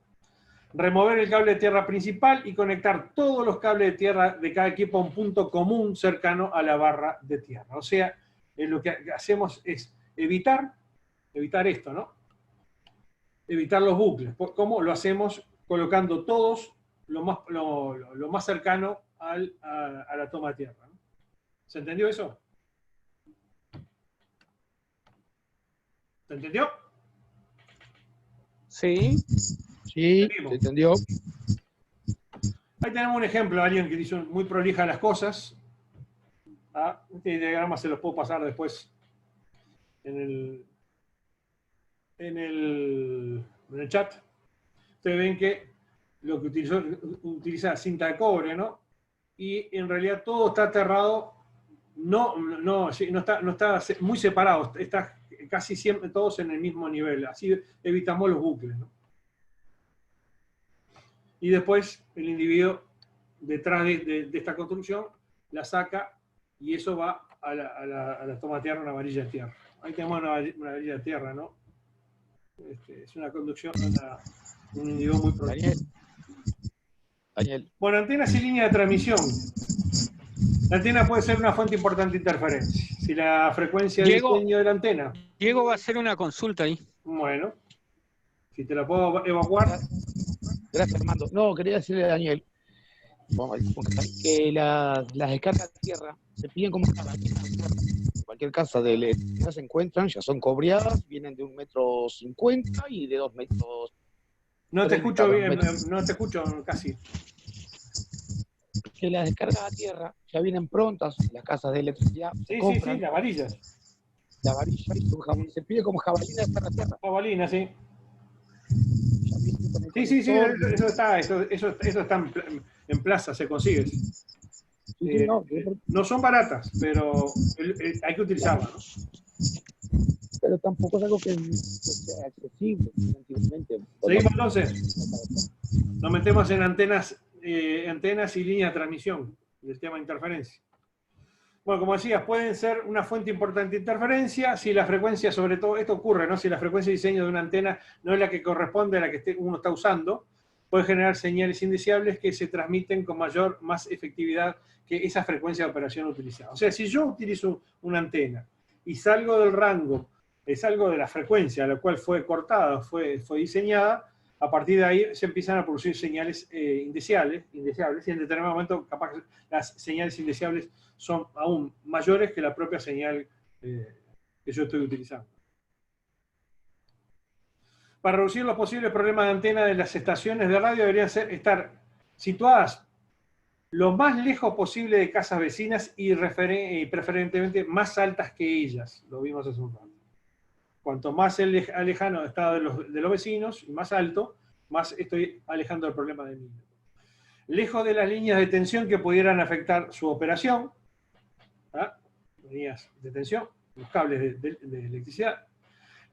remover el cable de tierra principal y conectar todos los cables de tierra de cada equipo a un punto común cercano a la barra de tierra. O sea, lo que hacemos es evitar esto, ¿no? Evitar los bucles. ¿Cómo lo hacemos? Colocando todos lo más cercano a la toma de tierra, ¿no? ¿Se entendió eso? ¿Se entendió? Sí. Sí, se entendió. Ahí tenemos un ejemplo de alguien que hizo muy prolija las cosas. Este diagrama se los puedo pasar después. en el chat, ustedes ven que lo que utiliza cinta de cobre, ¿no? Y en realidad todo está aterrado, no está muy separado, está casi siempre todos en el mismo nivel, así evitamos los bucles, ¿no? Y después el individuo detrás de esta construcción la saca y eso va a la toma de tierra, una varilla de tierra. Ahí tenemos una varilla de tierra, ¿no? Es una conducción, un individuo muy protegido. Daniel. Bueno, antenas y línea de transmisión. La antena puede ser una fuente importante de interferencia. Si la frecuencia de diseño de la antena... Diego va a hacer una consulta ahí. Bueno, si te la puedo evacuar. Gracias, Armando. No, quería decirle a Daniel que las descargas de tierra se piden como en cualquier casa de electricidad se encuentran, ya son cobreadas, vienen de 1,50 m y de 2 metros. No te escucho bien, no te escucho casi. Que las descargas a tierra ya vienen prontas, las casas de electricidad. Sí, las varillas. La varilla se pide como jabalina de a tierra. Jabalina, sí. Sí, eso está en plaza, se consigue. No son baratas, pero hay que utilizarlas, ¿no? Pero tampoco es algo que sea accesible. Seguimos entonces. Nos metemos en antenas y línea de transmisión del tema de interferencia. Bueno, como decías, pueden ser una fuente importante de interferencia si la frecuencia, sobre todo, esto ocurre, ¿no? Si la frecuencia de diseño de una antena no es la que corresponde a la que uno está usando, puede generar señales indeseables que se transmiten con más efectividad que esa frecuencia de operación utilizada. O sea, si yo utilizo una antena y salgo del rango, salgo de la frecuencia a la cual fue cortada, fue diseñada, a partir de ahí se empiezan a producir señales indeseables, y en determinado momento capaz que las señales indeseables son aún mayores que la propia señal que yo estoy utilizando. Para reducir los posibles problemas de antena de las estaciones de radio deberían estar situadas lo más lejos posible de casas vecinas y preferentemente más altas que ellas. Lo vimos hace un rato. Cuanto más alejado está de los vecinos y más alto, más estoy alejando el problema de mí. Lejos de las líneas de tensión que pudieran afectar su operación, líneas de tensión, los cables de electricidad,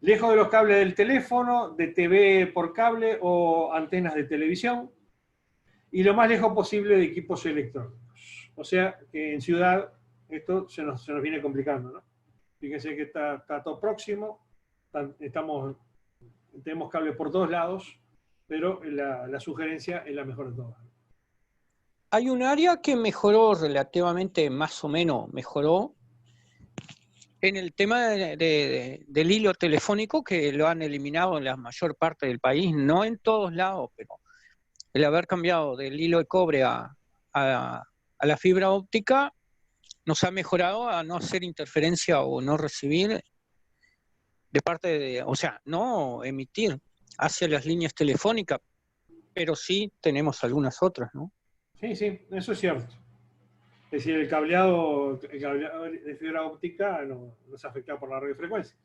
lejos de los cables del teléfono, de TV por cable o antenas de televisión, y lo más lejos posible de equipos electrónicos. O sea que en ciudad esto se nos viene complicando, ¿no? Fíjense que está todo próximo, tenemos cables por todos lados, pero la sugerencia es la mejor de todas. Hay un área que mejoró relativamente, más o menos mejoró, en el tema del hilo telefónico, que lo han eliminado en la mayor parte del país, no en todos lados, pero el haber cambiado del hilo de cobre a la fibra óptica nos ha mejorado a no hacer interferencia o no recibir de parte o sea, no emitir hacia las líneas telefónicas, pero sí tenemos algunas otras, ¿no? Sí, eso es cierto. Es decir, el cableado de fibra óptica no es afectado por la radiofrecuencia.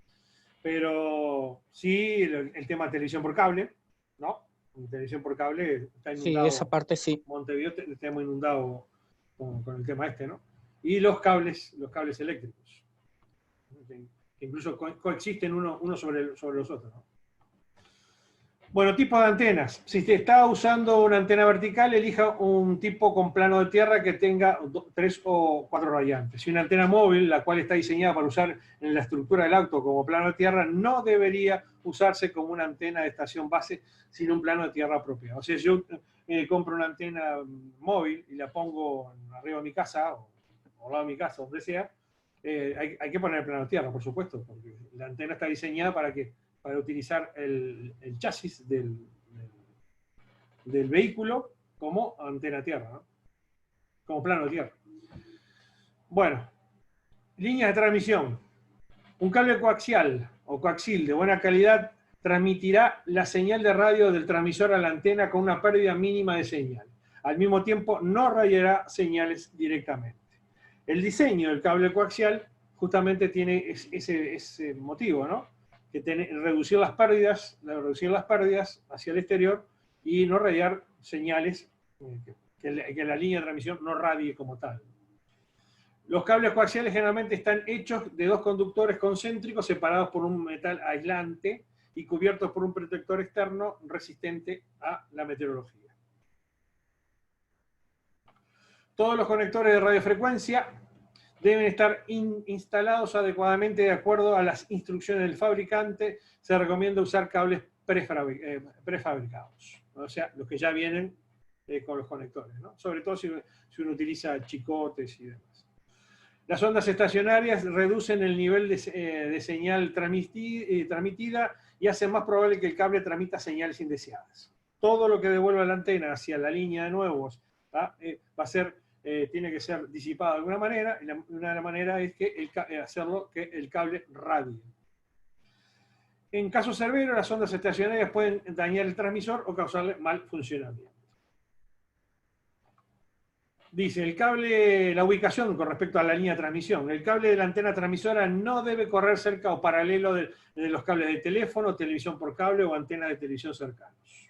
Pero sí, el tema de televisión por cable, ¿no? La televisión por cable está inundado. Sí, esa parte sí. Montevideo está muy inundado con el tema ¿no? Y los cables eléctricos, que incluso coexisten uno sobre los otros, ¿no? Bueno, tipo de antenas. Si te está usando una antena vertical, elija un tipo con plano de tierra que tenga 3 o 4 radiantes. Si una antena móvil, la cual está diseñada para usar en la estructura del auto como plano de tierra, no debería usarse como una antena de estación base, sino un plano de tierra apropiado. O sea, si yo compro una antena móvil y la pongo arriba de mi casa, o al lado de mi casa, donde sea, hay que poner el plano de tierra, por supuesto, porque la antena está diseñada para utilizar el chasis del vehículo como antena tierra, ¿no? Como plano de tierra. Bueno, líneas de transmisión. Un cable coaxial o coaxil de buena calidad transmitirá la señal de radio del transmisor a la antena con una pérdida mínima de señal. Al mismo tiempo, no radiará señales directamente. El diseño del cable coaxial justamente tiene ese motivo, ¿no? Que reducir las pérdidas hacia el exterior y no radiar señales que la línea de transmisión no radie como tal. Los cables coaxiales generalmente están hechos de dos conductores concéntricos separados por un metal aislante y cubiertos por un protector externo resistente a la meteorología. Todos los conectores de radiofrecuencia deben estar instalados adecuadamente de acuerdo a las instrucciones del fabricante. Se recomienda usar cables prefabricados, o sea, los que ya vienen con los conectores, ¿no? Sobre todo si uno utiliza chicotes y demás. Las ondas estacionarias reducen el nivel de señal transmitida y hacen más probable que el cable transmita señales indeseadas. Todo lo que devuelva la antena hacia la línea de nuevos tiene que ser disipado de alguna manera, y una de las maneras es que hacerlo que el cable radie. En caso severo, las ondas estacionarias pueden dañar el transmisor o causarle mal funcionamiento. Dice, la ubicación con respecto a la línea de transmisión. El cable de la antena transmisora no debe correr cerca o paralelo de los cables de teléfono, televisión por cable o antenas de televisión cercanos.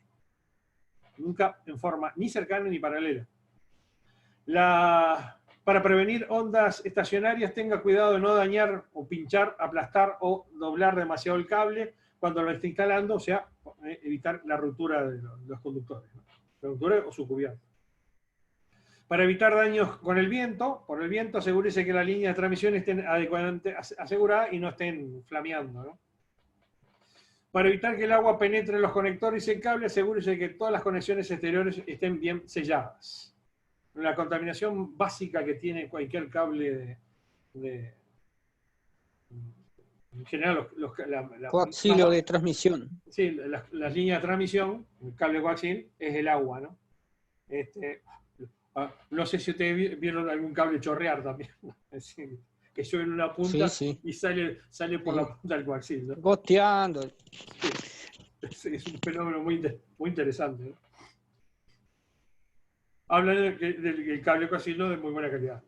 Nunca en forma ni cercana ni paralela. Para prevenir ondas estacionarias, tenga cuidado de no dañar o pinchar, aplastar o doblar demasiado el cable cuando lo esté instalando, o sea, evitar la ruptura de los conductores, ¿no? Conductores o su cubierta. Para evitar daños por el viento, asegúrese que la línea de transmisión esté adecuadamente asegurada y no estén flameando, ¿no? Para evitar que el agua penetre en los conectores y el cable, asegúrese que todas las conexiones exteriores estén bien selladas. La contaminación básica que tiene cualquier cable en general, coaxilo de transmisión. Sí, las líneas de transmisión, el cable coaxil, es el agua, ¿no? No sé si ustedes vieron algún cable chorrear también. Es decir, que sube en una punta y sale por la punta del coaxil, ¿no? Goteando. Sí, es un fenómeno muy interesante, ¿no? Hablan del cable coaxil de muy buena calidad.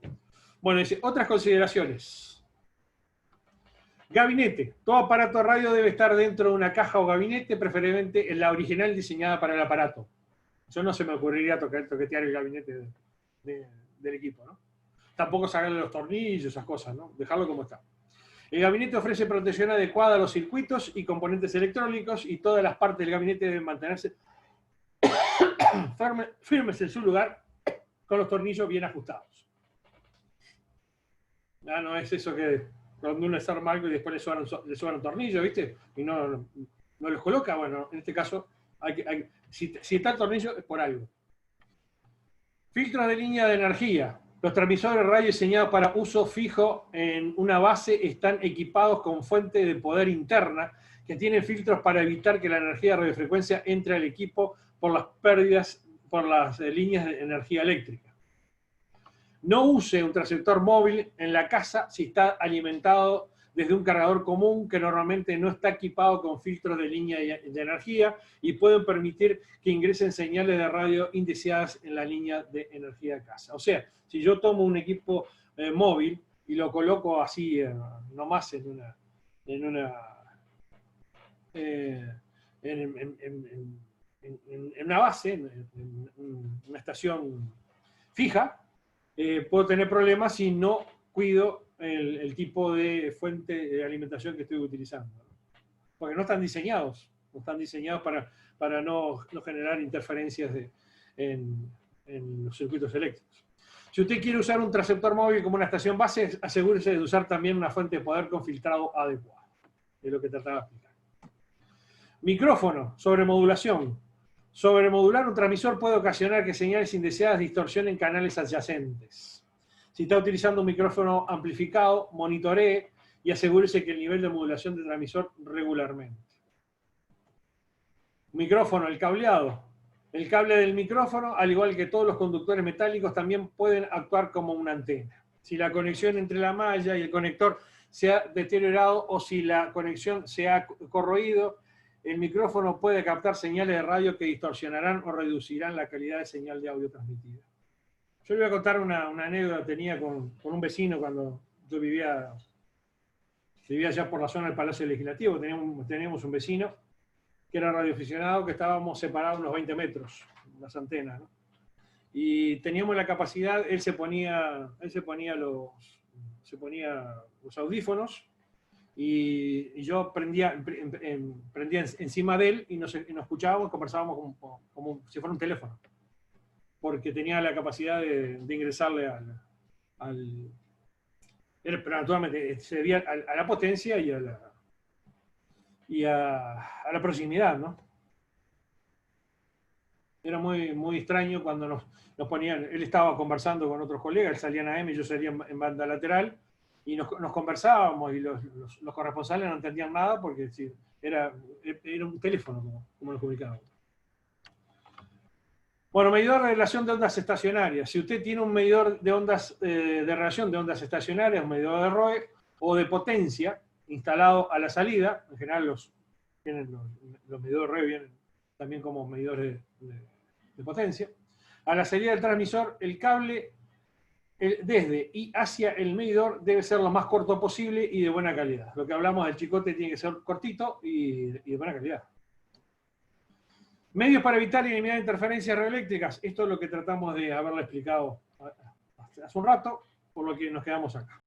Bueno, dice, otras consideraciones. Gabinete. Todo aparato de radio debe estar dentro de una caja o gabinete, preferiblemente en la original diseñada para el aparato. Yo no se me ocurriría toquetear el gabinete del equipo, ¿no? Tampoco sacarle los tornillos, esas cosas, ¿no? Dejarlo como está. El gabinete ofrece protección adecuada a los circuitos y componentes electrónicos y todas las partes del gabinete deben mantenerse firmes en su lugar con los tornillos bien ajustados. No es eso que cuando uno desarma algo y después le sobran tornillos, ¿viste? Y no los coloca. Bueno, en este caso, si está el tornillo es por algo. Filtros de línea de energía. Los transmisores radio diseñados para uso fijo en una base están equipados con fuente de poder interna que tienen filtros para evitar que la energía de radiofrecuencia entre al equipo por las pérdidas por las líneas de energía eléctrica. No use un transceptor móvil en la casa si está alimentado desde un cargador común que normalmente no está equipado con filtros de línea de energía y pueden permitir que ingresen señales de radio indeseadas en la línea de energía de casa. O sea, si yo tomo un equipo móvil y lo coloco así nomás en una base, en una estación fija, puedo tener problemas si no cuido el tipo de fuente de alimentación que estoy utilizando, ¿no? Porque no están diseñados para no generar interferencias en los circuitos eléctricos. Si usted quiere usar un transceptor móvil como una estación base, asegúrese de usar también una fuente de poder con filtrado adecuado. Es lo que trataba de explicar. Micrófono, sobremodulación. Sobremodular un transmisor puede ocasionar que señales indeseadas distorsionen canales adyacentes. Si está utilizando un micrófono amplificado, monitoree y asegúrese que el nivel de modulación del transmisor regularmente. Micrófono, el cableado. El cable del micrófono, al igual que todos los conductores metálicos, también pueden actuar como una antena. Si la conexión entre la malla y el conector se ha deteriorado o si la conexión se ha corroído, el micrófono puede captar señales de radio que distorsionarán o reducirán la calidad de señal de audio transmitida. Yo le voy a contar una anécdota que tenía con un vecino cuando yo vivía vivía allá por la zona del Palacio Legislativo, teníamos un vecino que era radioaficionado, que estábamos separados unos 20 metros, las antenas, ¿no? Y teníamos la capacidad, él se ponía los audífonos, y yo prendía encima de él y nos escuchábamos, conversábamos como si fuera un teléfono, porque tenía la capacidad de ingresarle pero naturalmente se debía a la potencia y a la proximidad, ¿no? Era muy extraño cuando nos ponían, él estaba conversando con otros colegas, él salía en AM y yo salía en banda lateral, y nos conversábamos, y los corresponsales no entendían nada porque era un teléfono como nos comunicábamos. Bueno, medidor de relación de ondas estacionarias. Si usted tiene un medidor de ondas de relación de ondas estacionarias, un medidor de ROE o de potencia instalado a la salida, en general los medidores ROE vienen también como medidores de potencia, a la salida del transmisor, el cable desde y hacia el medidor debe ser lo más corto posible y de buena calidad. Lo que hablamos del chicote tiene que ser cortito y de buena calidad. Medios para evitar y eliminar interferencias radioeléctricas. Esto es lo que tratamos de haberle explicado hace un rato, por lo que nos quedamos acá.